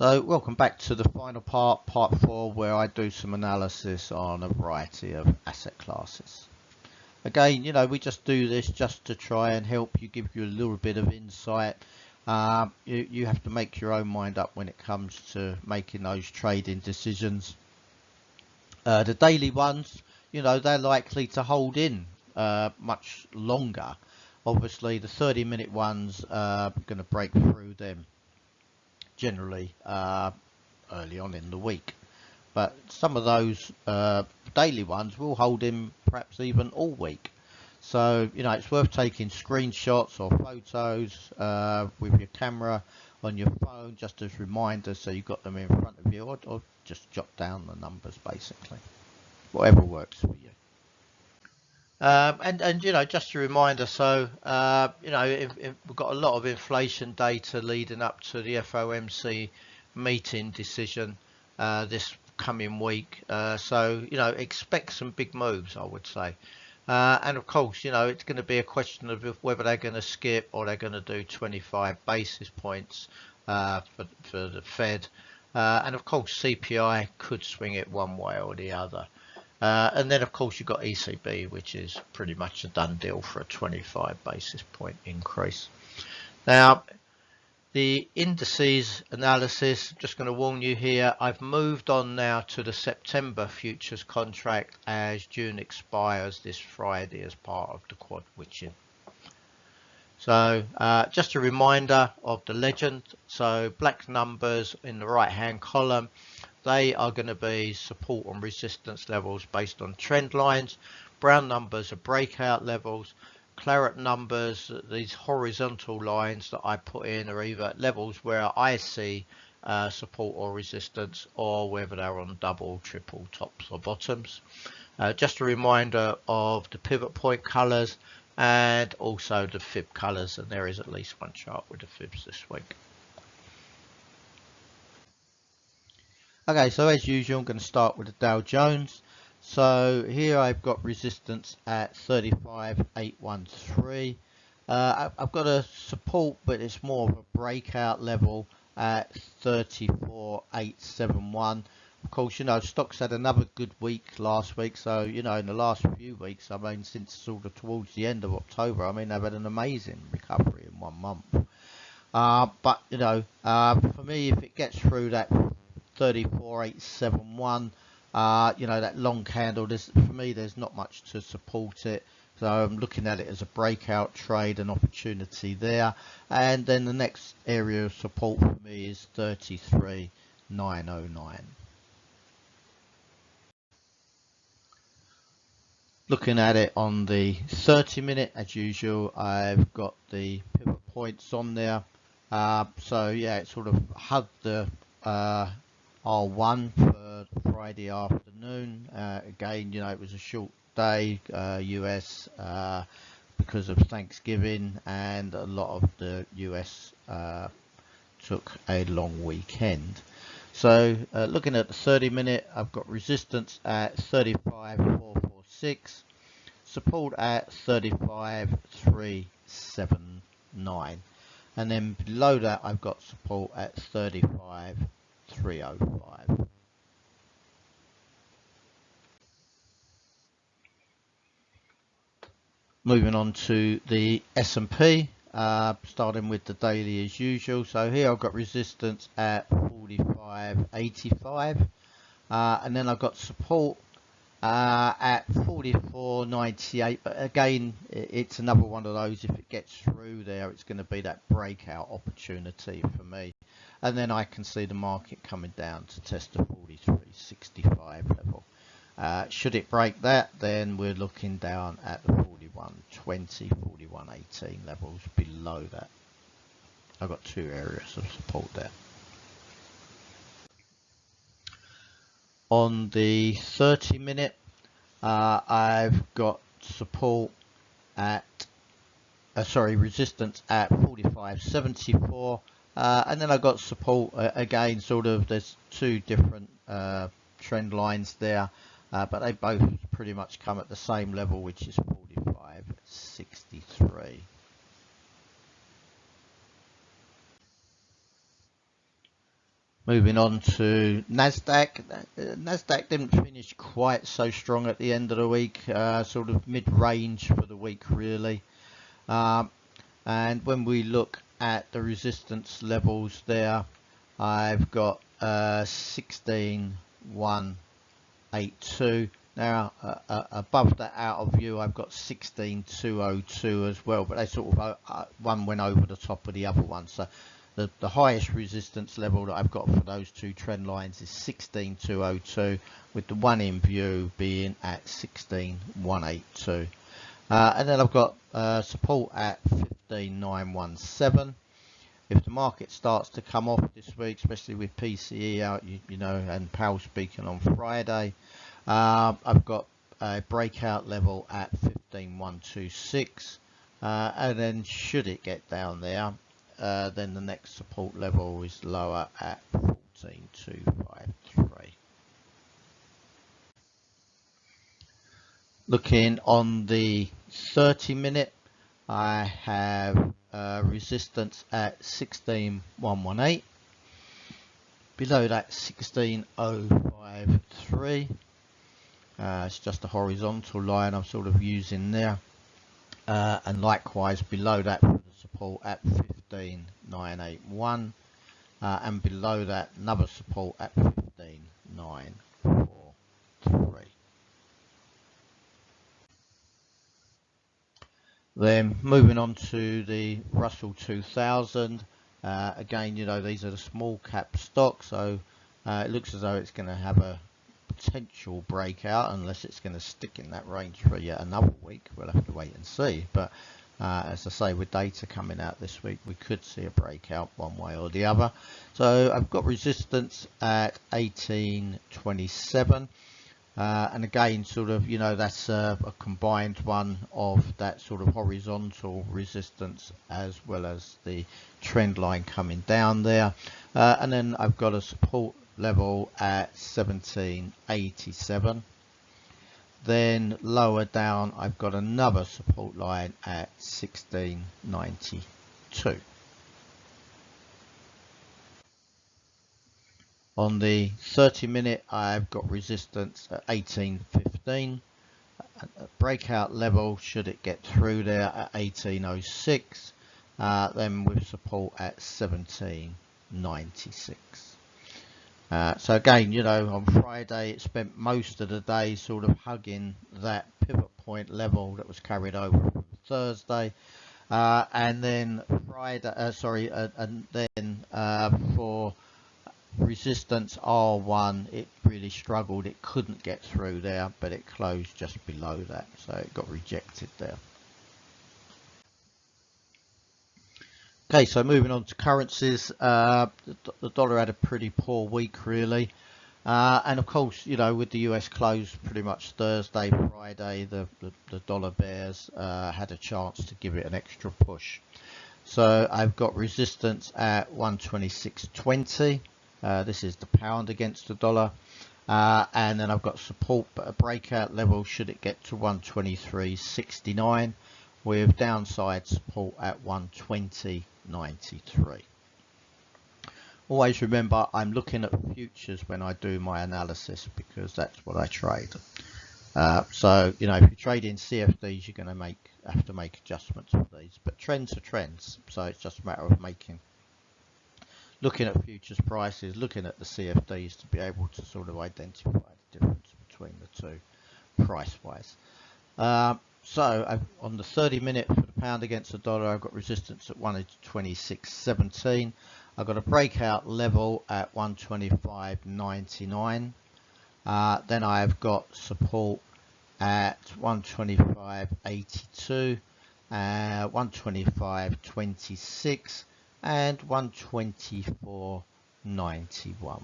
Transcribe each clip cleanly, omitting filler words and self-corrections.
So welcome back to the final part 4, where I do some analysis on a variety of asset classes. Again, we just do this just to try and help you, give you a little bit of insight. You have to make your own mind up when it comes to making those trading decisions. The daily ones, they're likely to hold in much longer. Obviously, the 30-minute ones are going to break through them generally early on in the week, but some of those daily ones will hold in perhaps even all week. So it's worth taking screenshots or photos with your camera on your phone just as reminders, so you've got them in front of you, or just jot down the numbers, basically, whatever works for you. And just a reminder, so we've got a lot of inflation data leading up to the FOMC meeting decision this coming week, so expect some big moves, I would say. And of course, it's going to be a question of whether they're going to skip or they're going to do 25 basis points for the Fed, and of course CPI could swing it one way or the other. And then of course you've got ECB, which is pretty much a done deal for a 25 basis point increase. Now, the indices analysis, just going to warn you here, I've moved on now to the September futures contract, as June expires this Friday as part of the quad witching. So just a reminder of the legend. So black numbers in the right hand column, they are going to be support and resistance levels based on trend lines. Brown numbers are breakout levels. Claret numbers, these horizontal lines that I put in, are either levels where I see support or resistance, or whether they're on double, triple tops or bottoms. Just a reminder of the pivot point colors and also the fib colors, and there is at least one chart with the fibs this week. Okay, so as usual, I'm going to start with the Dow Jones. So here I've got resistance at 35,813. I've got a support, but it's more of a breakout level at 34,871. Of course, stocks had another good week last week. So, in the last few weeks, I mean, since sort of towards the end of October, I mean, they've had an amazing recovery in 1 month. But, for me, if it gets through that 34,871, that long candle, for me, there's not much to support it. So I'm looking at it as a breakout trade, an opportunity there. And then the next area of support for me is 33,909. Looking at it on the 30-minute, as usual, I've got the pivot points on there. So yeah, it sort of hugged the R1 for Friday afternoon. Again, it was a short day, US, because of Thanksgiving, and a lot of the US took a long weekend. So looking at the 30-minute, I've got resistance at 35,446, support at 35,379, and then below that I've got support at 35,305. Moving on to the S&P, starting with the daily as usual. So here I've got resistance at 45.85, and then I've got support at 44.98. But again, it's another one of those, if it gets through there, it's going to be that breakout opportunity for me. And then I can see the market coming down to test the 43.65 level. Should it break that, then we're looking down at the 41.20, 41.18 levels below that. I've got two areas of support there. On the 30-minute, I've got support at, resistance at 45.74, and then I've got support again, sort of, there's two different trend lines there. But they both pretty much come at the same level, which is 45.63. Moving on to Nasdaq. Nasdaq didn't finish quite so strong at the end of the week, sort of mid-range for the week really. And when we look at the resistance levels there, I've got 16,182. Now above that out of view, I've got 16,202 as well, but they sort of one went over the top of the other one. So the highest resistance level that I've got for those two trend lines is 16,202, with the one in view being at 16,182. And then I've got support at 15,917. If the market starts to come off this week, especially with PCE out, you know, and Powell speaking on Friday, I've got a breakout level at 15,126, and then should it get down there, then the next support level is lower at 14,253. Looking on the 30-minute, I have resistance at 16,118. Below that, 16,053. It's just a horizontal line I'm sort of using there. And likewise below that for the support at 15,981. And below that, another support at 15,943. Then moving on to the Russell 2000, again, you know, these are the small cap stocks, so it looks as though it's going to have a potential breakout, unless it's going to stick in that range for yet another week. We'll have to wait and see. But as I say, with data coming out this week, we could see a breakout one way or the other. So I've got resistance at 1827. And again, sort of, you know, that's a combined one of that sort of horizontal resistance as well as the trend line coming down there. And then I've got a support level at 1787. Then lower down, I've got another support line at 1692. On the 30-minute, I've got resistance at 1815. A breakout level, should it get through there, at 1806. Then with support at 1796. So again, you know, on Friday, it spent most of the day sort of hugging that pivot point level that was carried over from Thursday. And then Friday, and then for resistance R1, it really struggled. It couldn't get through there, but it closed just below that, so it got rejected there. Okay, so moving on to currencies, the dollar had a pretty poor week really, and of course, you know, with the US close pretty much Thursday, Friday, the dollar bears had a chance to give it an extra push. So I've got resistance at 126.20. This is the pound against the dollar, and then I've got support, but a breakout level should it get to 123.69, with downside support at 120.93. Always remember, I'm looking at futures when I do my analysis, because that's what I trade. So, you know, if you're trading CFDs, you're going to have to make adjustments for these, but trends are trends, so it's just a matter of looking at futures prices, looking at the CFDs to be able to sort of identify the difference between the two price-wise. So on the 30-minute for the pound against the dollar, I've got resistance at 126.17. I've got a breakout level at 125.99. Then I've got support at 125.82, 125.26. and 124.91.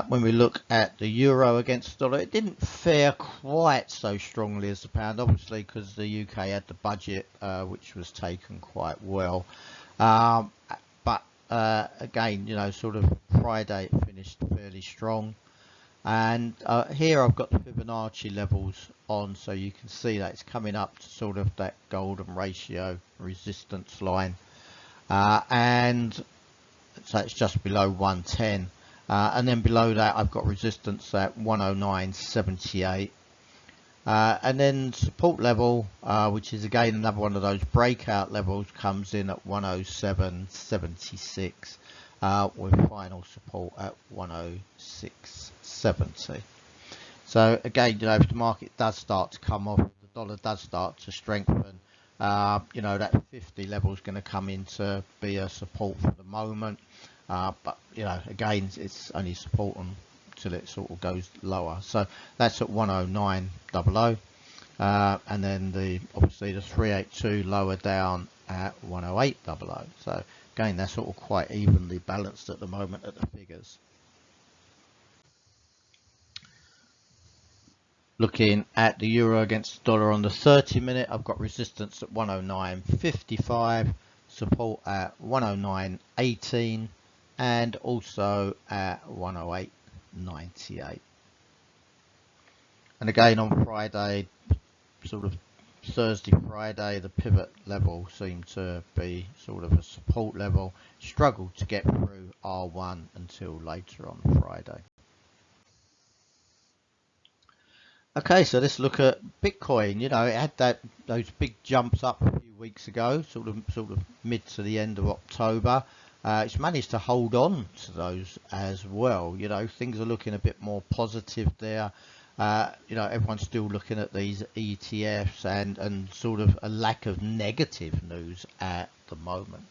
When we look at the euro against the dollar, it didn't fare quite so strongly as the pound, obviously because the UK had the budget, which was taken quite well. But again, you know, sort of Friday it finished fairly strong. And here I've got the Fibonacci levels on, so you can see that it's coming up to sort of that golden ratio resistance line. and so it's just below 110. And then below that I've got resistance at 109.78. And then support level, which is again another one of those breakout levels, comes in at 107.76, with final support at 106.70. So again, if the market does start to come off, the dollar does start to strengthen, that 50 level is going to come in to be a support for the moment. But again, it's only support until it sort of goes lower. So that's at 109.00, and then obviously the 382 lower down at 108.00. So again, they're sort of quite evenly balanced at the moment at the figures. Looking at the euro against the dollar on the 30-minute, I've got resistance at 109.55, support at 109.18, and also at 108.98. And again on Friday, sort of Thursday, Friday, the pivot level seemed to be sort of a support level, struggled to get through R1 until later on Friday. Okay, so let's look at Bitcoin. It had those big jumps up a few weeks ago, sort of mid to the end of October. It's managed to hold on to those as well. Things are looking a bit more positive there. Everyone's still looking at these ETFs and sort of a lack of negative news at the moment.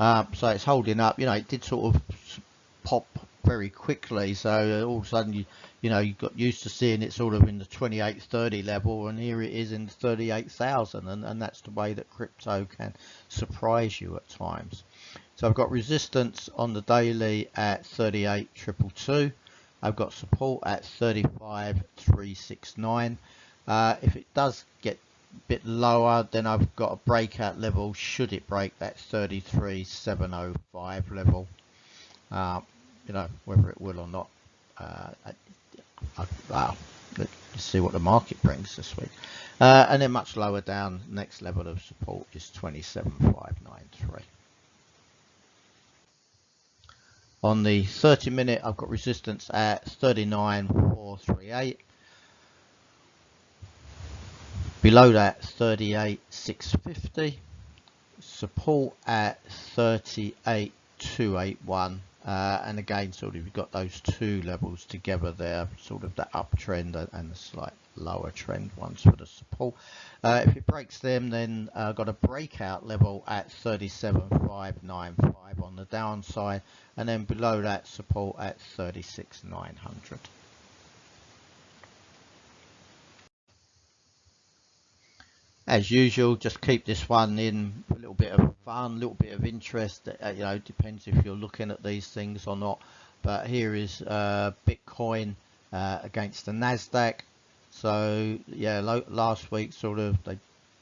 So it's holding up. It did sort of pop very quickly, so all of a sudden you got used to seeing it sort of in the 2830 level, and here it is in 38,000, and that's the way that crypto can surprise you at times. So I've got resistance on the daily at 38,222. I've got support at 35,369. If it does get a bit lower, then I've got a breakout level should it break that 33,705 level. Whether it will or not, let's see what the market brings this week. And then much lower down, next level of support is 27,593. On the 30-minute, I've got resistance at 39,438. Below that, 38,650. Support at 38,281. And again, sort of you've got those two levels together there, sort of that uptrend and the slight lower trend ones for the support. If it breaks them, then I've got a breakout level at 37,595 on the downside, and then below that support at 36,900. As usual, just keep this one in a little bit of fun, a little bit of interest. Depends if you're looking at these things or not. But here is Bitcoin against the Nasdaq. So yeah, last week they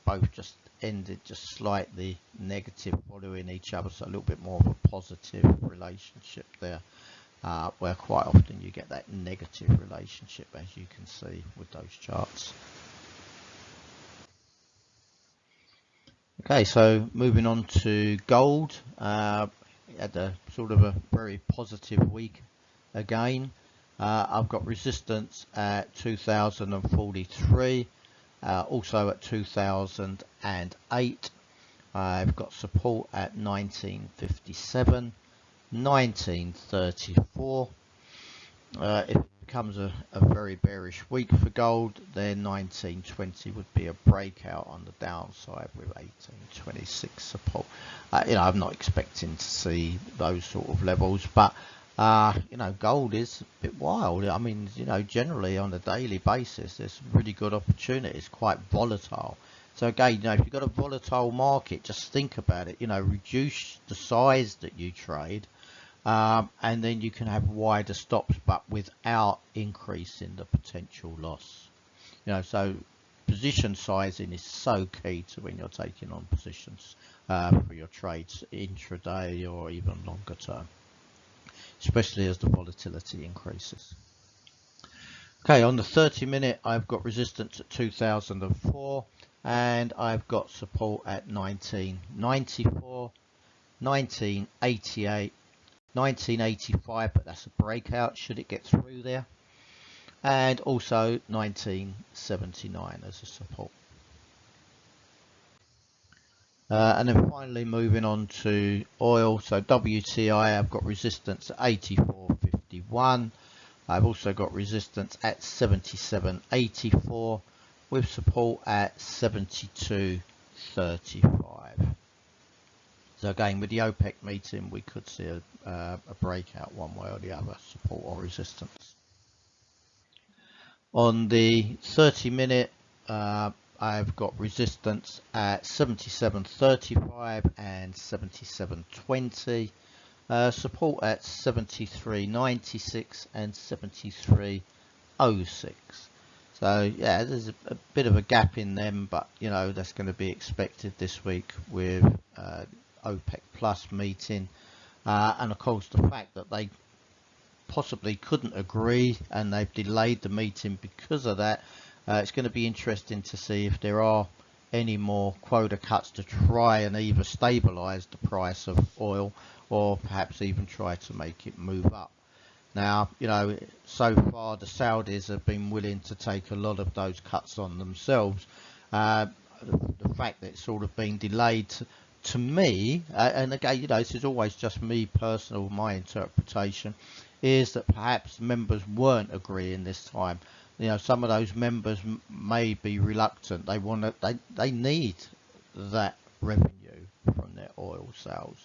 both just ended just slightly negative, following each other. So a little bit more of a positive relationship there, where quite often you get that negative relationship, as you can see with those charts. Okay, so moving on to gold. Had a sort of a very positive week again. I've got resistance at 2043, also at 2008. I've got support at 1957, 1934. If it becomes a very bearish week for gold, then 1920 would be a breakout on the downside with 1826 support. I'm not expecting to see those sort of levels, but gold is a bit wild. I mean, generally on a daily basis, there's really good opportunities, quite volatile. So again, if you've got a volatile market, just think about it. Reduce the size that you trade. And then you can have wider stops, but without increasing the potential loss. So position sizing is so key to when you're taking on positions for your trades intraday or even longer term, especially as the volatility increases. Okay, on the 30-minute, I've got resistance at 2004, and I've got support at 1994. 1988, 1985, but that's a breakout should it get through there, and also 1979 as a support. And then finally moving on to oil. So WTI, I've got resistance at 84.51. I've also got resistance at 77.84 with support at 72.35. So again, with the OPEC meeting, we could see a breakout one way or the other, support or resistance. On the 30-minute, I've got resistance at 77.35 and 77.20. Support at 73.96 and 73.06. So yeah, there's a bit of a gap in them, but you know that's going to be expected this week with OPEC Plus meeting, and of course the fact that they possibly couldn't agree and they've delayed the meeting because of that. It's going to be interesting to see if there are any more quota cuts to try and either stabilize the price of oil or perhaps even try to make it move up. Now, you know, so far the Saudis have been willing to take a lot of those cuts on themselves. The fact that it's sort of been delayed to me, and again, you know, this is always just me personal, my interpretation, is that perhaps members weren't agreeing this time. You know, some of those members may be reluctant. They want to, they need that revenue from their oil sales.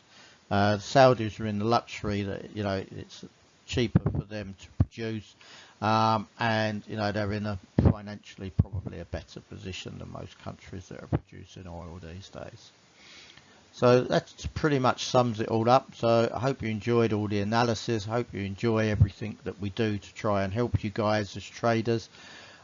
The Saudis are in the luxury that, you know, it's cheaper for them to produce, and you know they're in a financially probably a better position than most countries that are producing oil these days. So that pretty much sums it all up. So I hope you enjoyed all the analysis. I hope you enjoy everything that we do to try and help you guys as traders.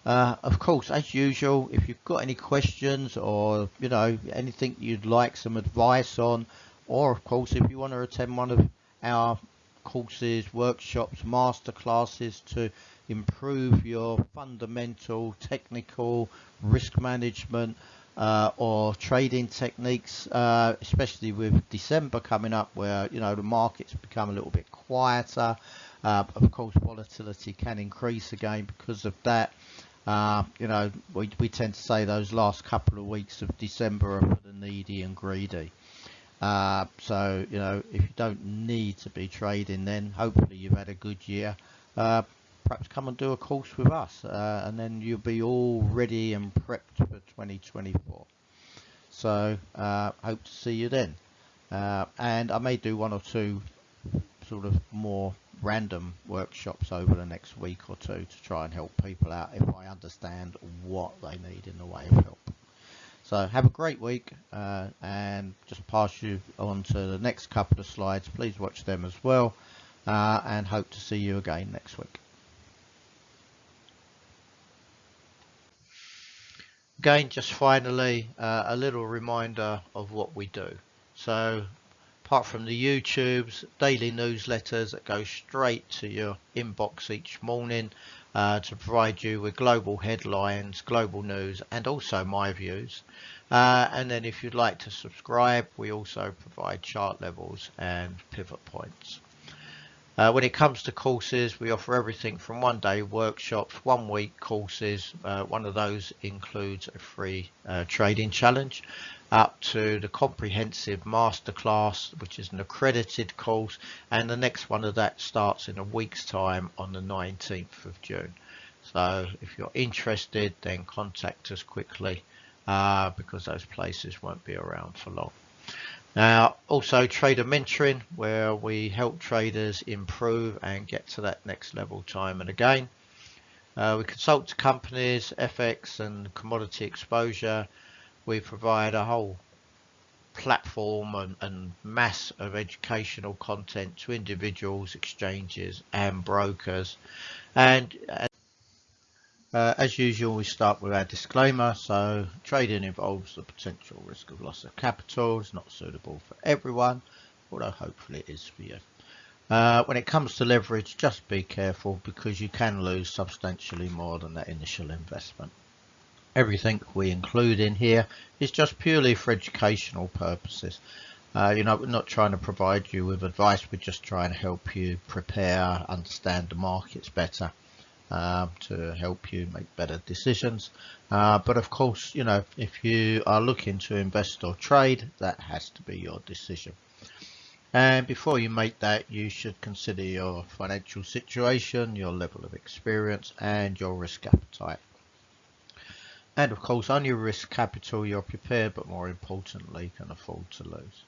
Of course, as usual, if you've got any questions or you know anything you'd like some advice on, or of course if you want to attend one of our courses, workshops, master classes to improve your fundamental technical risk management or trading techniques, especially with December coming up where you know the markets become a little bit quieter. Of course volatility can increase again because of that. You know, we tend to say those last couple of weeks of December are for the needy and greedy. So you know, if you don't need to be trading, then hopefully you've had a good year. Perhaps come and do a course with us, and then you'll be all ready and prepped for 2024. So hope to see you then, and I may do one or two sort of more random workshops over the next week or two to try and help people out if I understand what they need in the way of help. So have a great week, and just pass you on to the next couple of slides. Please watch them as well, and hope to see you again next week. Again, just finally, a little reminder of what we do. So apart from the YouTubes, daily newsletters that go straight to your inbox each morning to provide you with global headlines, global news, and also my views. And then if you'd like to subscribe, we also provide chart levels and pivot points. When it comes to courses, we offer everything from one-day workshops, one-week courses. One of those includes a free trading challenge, up to the comprehensive masterclass, which is an accredited course, and the next one of that starts in a week's time on the 19th of June. So if you're interested, then contact us quickly because those places won't be around for long. Now, also trader mentoring, where we help traders improve and get to that next level time and again. We consult to companies, FX and commodity exposure. We provide a whole platform and mass of educational content to individuals, exchanges and brokers. And as usual, we start with our disclaimer. So trading involves the potential risk of loss of capital. It's not suitable for everyone, although hopefully it is for you. When it comes to leverage, just be careful because you can lose substantially more than that initial investment. Everything we include in here is just purely for educational purposes. We're not trying to provide you with advice. We're just trying to help you prepare, understand the markets better, to help you make better decisions. But of course, if you are looking to invest or trade, that has to be your decision. And before you make that, you should consider your financial situation, your level of experience, and your risk appetite. And of course, on your risk capital, you're prepared, but more importantly, can afford to lose.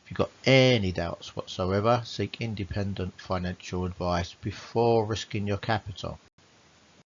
If you've got any doubts whatsoever, seek independent financial advice before risking your capital.